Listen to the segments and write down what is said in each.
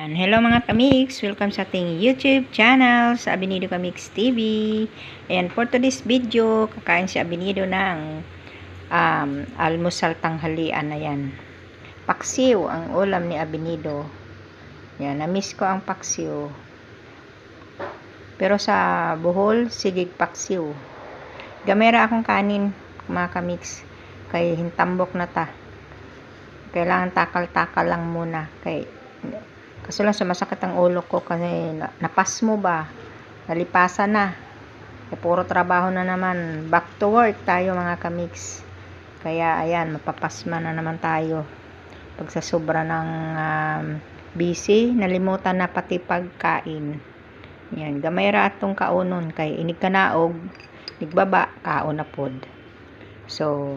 Hello mga kamix, welcome sa ating YouTube channel sa Abinido Kamix TV. Ayan, for today's video, kakain si Abinido ng almusal tanghalian. Ayan, paksiw ang ulam ni Abinido. Ayan, na-miss ko ang paksiw. Pero sa Bohol, sigig paksiw. Gamera akong kanin mga kamix, kay hintambok na ta. Kailangan takal-takal lang muna kay kaso lang sumasakit ang ulo ko kasi napas mo ba, nalipasan na, puro trabaho na naman, back to work tayo mga kamix. Kaya ayan, mapapasma na naman tayo pag sa sobra ng busy, nalimutan na pati pagkain. Yan, gamay ra atong kaunon kay inig kanaog nigbaba kaon na pod. So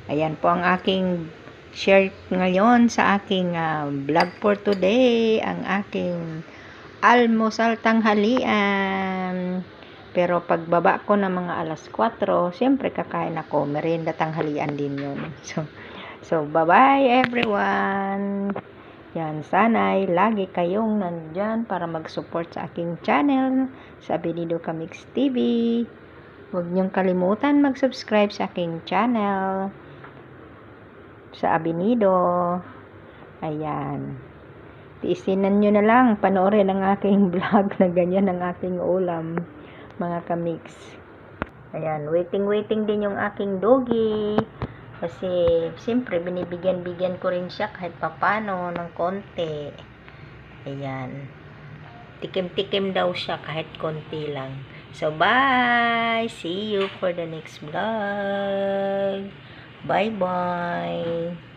ayan po ang aking share ngayon sa aking vlog for today, ang aking almusal tanghalian. Pero pagbaba ko ng mga alas 4, siyempre kakain ako, merienda tanghalian din yun. So bye-bye everyone. Yan, sana'y lagi kayong nandyan para mag-support sa aking channel, sa Abinido Kamix TV. Huwag niyong kalimutan mag-subscribe sa aking channel sa Abinido. Ayan, tiisinan nyo na lang, panoorin ang aking vlog na ganyan ang aking ulam mga kamix. Ayan, waiting din yung aking doggy kasi siyempre binibigyan ko rin siya kahit papano ng konti. Ayan, tikim daw siya kahit konti lang. So bye, see you for the next vlog. Bye-bye.